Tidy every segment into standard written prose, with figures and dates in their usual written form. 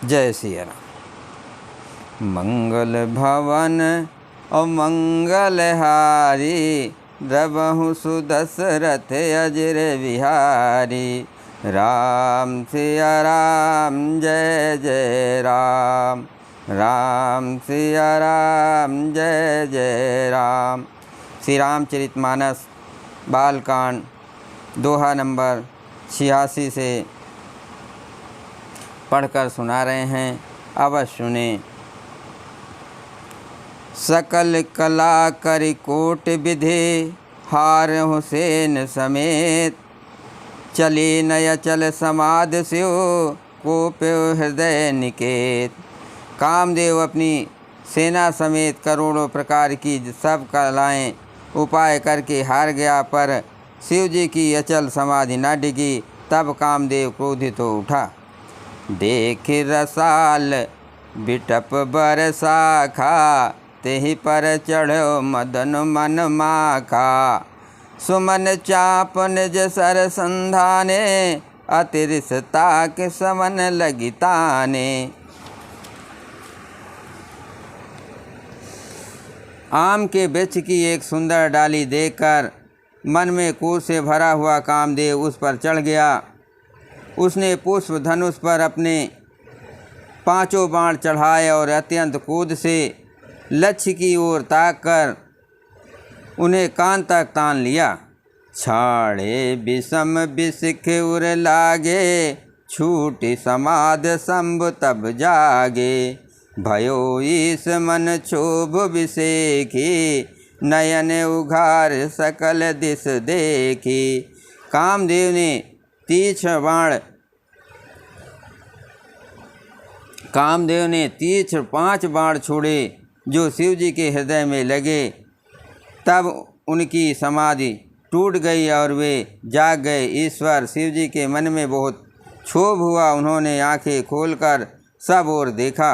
जय सिया राम। मंगल भवन और मंगलहारी, द्रवहु सुदशरथ अजर विहारी। राम सिया राम जय जय राम, राम सिया राम जय जय राम। श्री रामचरितमानस बालकांड दोहा नंबर 86 से पढ़कर सुना रहे हैं, अवश्य सुने। सकल कला करि कोट विधि, हार हुसैन समेत। चली नय चल समाध स्यो, कोप्यो हृदय निकेत। कामदेव अपनी सेना समेत करोड़ों प्रकार की सब कलाएं उपाय करके हार गया, पर शिव जी की अचल समाधि न डिगी। तब कामदेव क्रोधित हो उठा। देख रसाल बिटप बरसाखा, तेहि पर चढ़ो मदन मन माखा। सुमन चाप निज सर संधाने, अतिरिसता के समन लगी ताने। आम के वृक्ष की एक सुंदर डाली देखकर मन में क्रोध से भरा हुआ कामदेव उस पर चढ़ गया। उसने पुष्प धनुष पर अपने 5 बाण चढ़ाए और अत्यंत क्रोध से लक्ष्य की ओर ताककर उन्हें कान तक तान लिया। छाड़े विषम विशिख उर लागे, छूटी समाध शंभ तब जागे। भयो ईस मन क्षोभ विषेखी, नयन उघार सकल दिश देखी। कामदेव ने तीक्ष्ण 5 बाण छोड़े जो शिव जी के हृदय में लगे। तब उनकी समाधि टूट गई और वे जाग गए। ईश्वर शिव जी के मन में बहुत क्षोभ हुआ। उन्होंने आंखें खोलकर सब ओर देखा।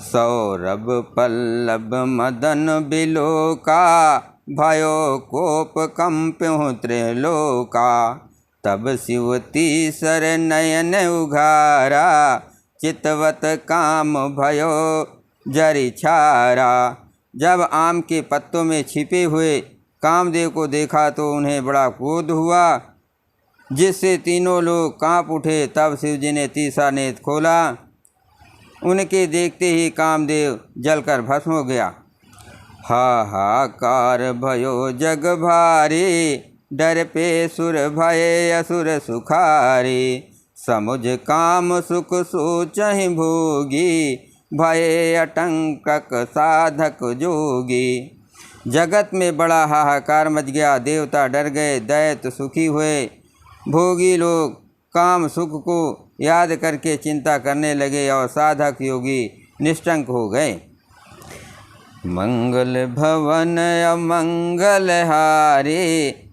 सौरभ पल्लव मदन बिलोका, भयो कोप कंप्यो त्रिलोका। तब शिव तीसर नयन उघारा, चितवत काम भयो जरि छारा। जब आम के पत्तों में छिपे हुए कामदेव को देखा तो उन्हें बड़ा क्रोध हुआ, जिससे तीनों लोग कांप उठे। तब शिव जी ने तीसरा नेत्र खोला। उनके देखते ही कामदेव जलकर भस्म हो गया। हाहाकार भयो जग भारी, डर पे सुर भये असुर सुखारी। समुझ काम सुख सोचहि भोगी, भये अटंकक साधक जोगी। जगत में बड़ा हाहाकार मच गया। देवता डर गए, दैत्य सुखी हुए, भोगी लोग काम सुख को याद करके चिंता करने लगे और साधक योगी निष्ठंक हो गए। मंगल भवन अमंगलहारी,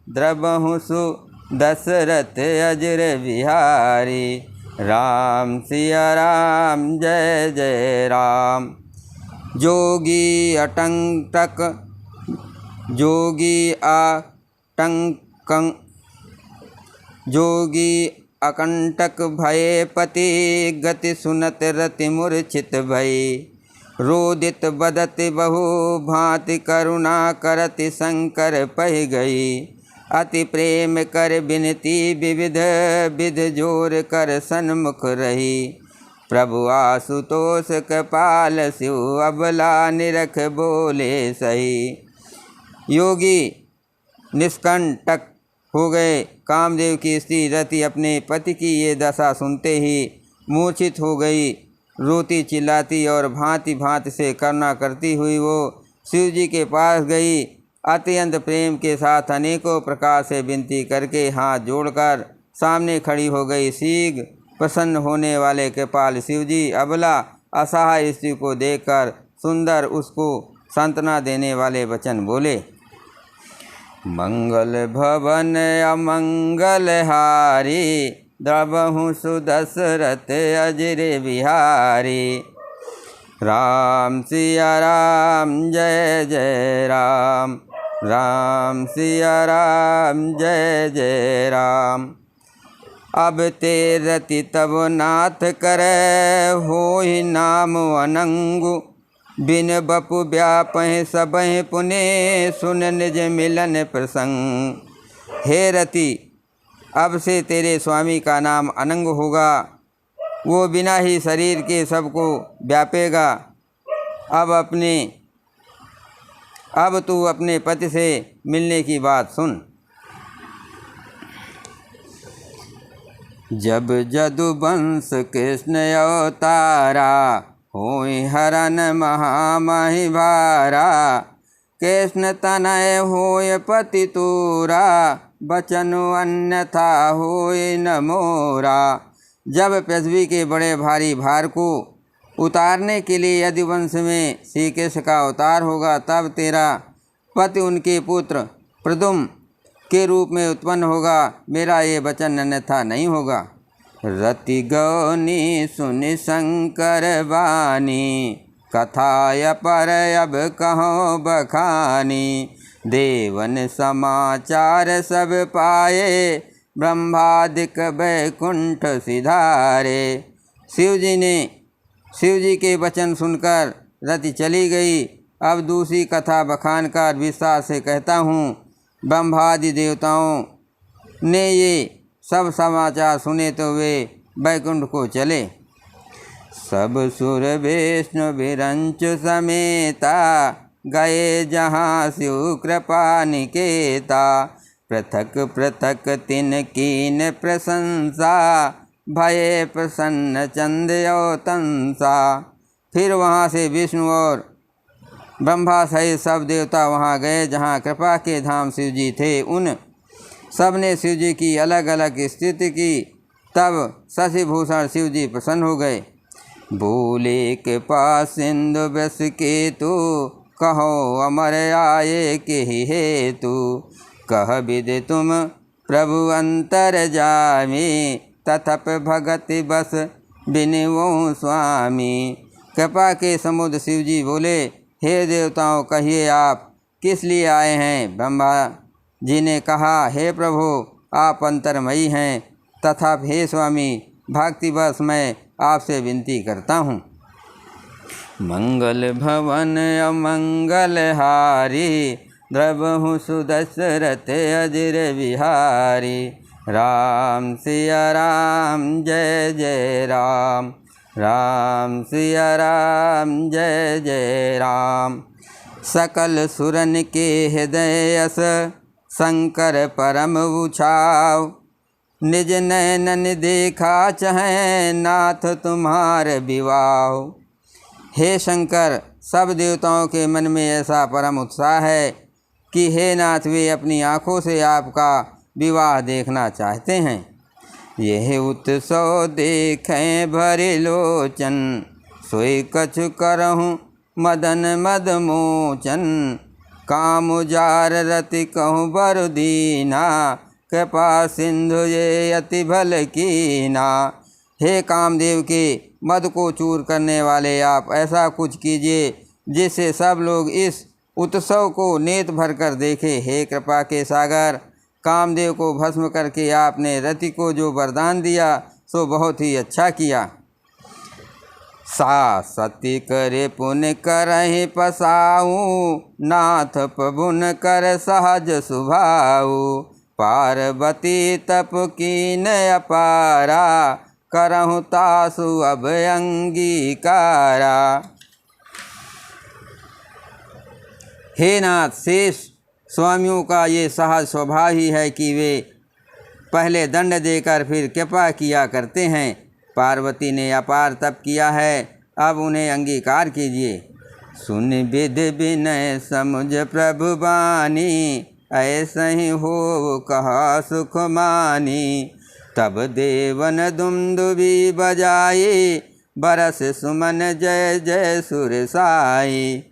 द्रवहु सुदशरथ अजर विहारी। राम सिया राम जय जय राम। जोगी अकंटक भये पति, गति सुनत रति मूर्छित भई। रोदित बदत बहु भांति, करुणा करति शंकर पहि गई। अति प्रेम कर बिनती विविध, विध जोर कर सन्मुख रही। प्रभु आशुतोष कृपाल शिव, अबला निरख बोले सही। योगी निष्कंटक हो गए। कामदेव की स्त्री रति अपने पति की ये दशा सुनते ही मूर्छित हो गई। रोती चिल्लाती और भांति भांति से करुणा करती हुई वो शिव जी के पास गई। अत्यंत प्रेम के साथ अनेकों प्रकार से विनती करके हाथ जोड़कर सामने खड़ी हो गई। शीघ्र प्रसन्न होने वाले कृपाल शिव जी अबला असहाय स्त्री को देखकर सुंदर उसको सांत्वना देने वाले वचन बोले। मंगल भवन अमंगलहारी, द्रवहु सुदशरथ अजर विहारी। राम सिया राम जय जय राम, राम सिया राम जय जय राम। अब ते रति तब नाथ करे होहि नाम अनंगु। बिन बपु व्यापहि सबहि पुने सुन निज मिलन प्रसंग। हे रति, अब से तेरे स्वामी का नाम अनंग होगा, वो बिना ही शरीर के सबको व्यापेगा। अब तू अपने पति से मिलने की बात सुन। जब जदुवंश कृष्ण अवतारा होई हरन महामहि भारा। कृष्ण तनय होय पति तोरा बचनु अन्यथा होय न मोरा। जब पृथ्वी के बड़े भारी भार को उतारने के लिए यदुवंश में श्री कृष्ण का अवतार होगा, तब तेरा पति उनके पुत्र प्रद्युम्न के रूप में उत्पन्न होगा। मेरा ये वचन अन्यथा नहीं होगा। रति गौनी सुनि शंकर वाणी कथाय पर अब कहो बखानी। देवन समाचार सब पाए ब्रह्मादिक वैकुंठ सिधारे। शिव जी के वचन सुनकर रति चली गई। अब दूसरी कथा बखान कर विस्तार से कहता हूँ। ब्रह्मादि देवताओं ने ये सब समाचार सुने तो वे वैकुंठ को चले। सब सुर विष्णु विरंच समेता गए जहाँ शिव कृपा निकेता। पृथक पृथक तिन कीन प्रशंसा भये प्रसन्न चंद्रतंसा। फिर वहाँ से विष्णु और ब्रह्मा सहित सब देवता वहाँ गए जहाँ कृपा के धाम शिव जी थे। उन सब ने शिव जी की अलग अलग स्तुति की। तब शशिभूषण शिव जी प्रसन्न हो गए। बोले के पास सिंधु व्यस के तू कहो अमर आये के हेतु। कह विद तुम प्रभु अंतर जामी तथप भगति बस बिनवो स्वामी। कृपा के समुद्र शिव जी बोले, हे देवताओं, कहिए आप किस लिए आए हैं। ब्रह्मा जी ने कहा, हे प्रभु, आप अंतर्मयी हैं, तथा हे स्वामी, भक्तिवश मैं आपसे विनती करता हूँ। मंगल भवन अमंगल हारी द्रवहु सुदशरथ अजिर विहारी। राम सिया राम जय जय राम। राम सिया राम जय जय राम। सकल सुरन के हृदय यस शंकर परम उछाव। निज नैनन देखा चाहे नाथ तुम्हार विवाह। हे शंकर, सब देवताओं के मन में ऐसा परम उत्साह है कि हे नाथ, वे अपनी आँखों से आपका विवाह देखना चाहते हैं। यह उत्सव देखें भरे लोचन सोई कछु करहूँ मदन मद मोचन। काम उजार रति कहूँ बर दीना कृपा सिंधु ये अति भल कीना। हे कामदेव के मद को चूर करने वाले, आप ऐसा कुछ कीजिए जिससे सब लोग इस उत्सव को नेत भर कर देखें। हे कृपा के सागर, कामदेव को भस्म करके आपने रति को जो वरदान दिया सो बहुत ही अच्छा किया। सा सती करे पुण्य करहि पसाऊँ नाथ पबुन कर सहज सुभाऊ। पार्वती तप कीन अपारा करहु तासु अब अंगीकारा। हे नाथ, शेष स्वामियों का ये सहज स्वभाव ही है कि वे पहले दंड देकर फिर कृपा किया करते हैं। पार्वती ने अपार तप किया है, अब उन्हें अंगीकार कीजिए। सुन विध विनय समुझ प्रभु बानी ऐसे ही हो कहा सुख मानी। तब देवन दुंदुभी बजाई बरस सुमन जय जय सुरसाई।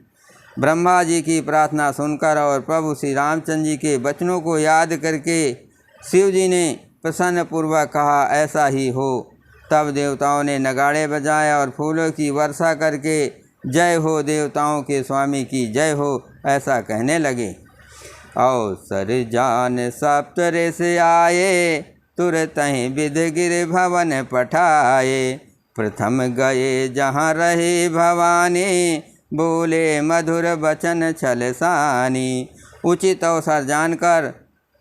ब्रह्मा जी की प्रार्थना सुनकर और प्रभु श्री रामचंद्र जी के वचनों को याद करके शिव जी ने प्रसन्न पूर्वक कहा, ऐसा ही हो। तब देवताओं ने नगाड़े बजाए और फूलों की वर्षा करके जय हो देवताओं के स्वामी की जय हो ऐसा कहने लगे। अवसर जान सप्तऋषि आए तुरत ही विदगिर भवन पठाए। प्रथम गए जहाँ रहे भवानी, बोले मधुर वचन छलसानी। उचित अवसर जानकर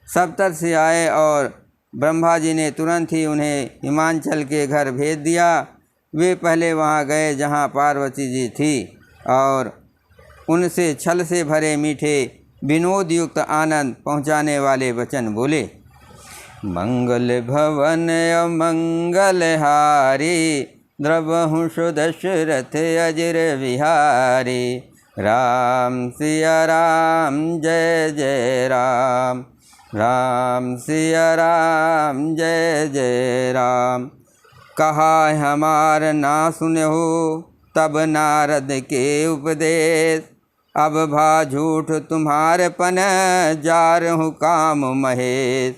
सप्तर्षि आए और ब्रह्मा जी ने तुरंत ही उन्हें हिमांचल के घर भेज दिया। वे पहले वहाँ गए जहाँ पार्वती जी थी और उनसे छल से भरे मीठे विनोद युक्त आनंद पहुँचाने वाले वचन बोले। मंगल भवन अमंगल हारी, द्रवहु सुदशरथ अजिर विहारी। राम सिया राम जय जय राम, राम सिया राम जय जय राम। कहा हमार ना सुनहु तब नारद के उपदेश, अब भा झूठ तुम्हारपन जारहु काम महेश।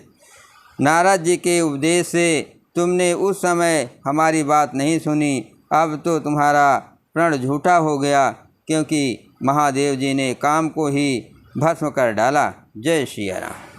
नारद जी के उपदेश से तुमने उस समय हमारी बात नहीं सुनी, अब तो तुम्हारा प्रण झूठा हो गया, क्योंकि महादेव जी ने काम को ही भस्म कर डाला। जय श्री राम।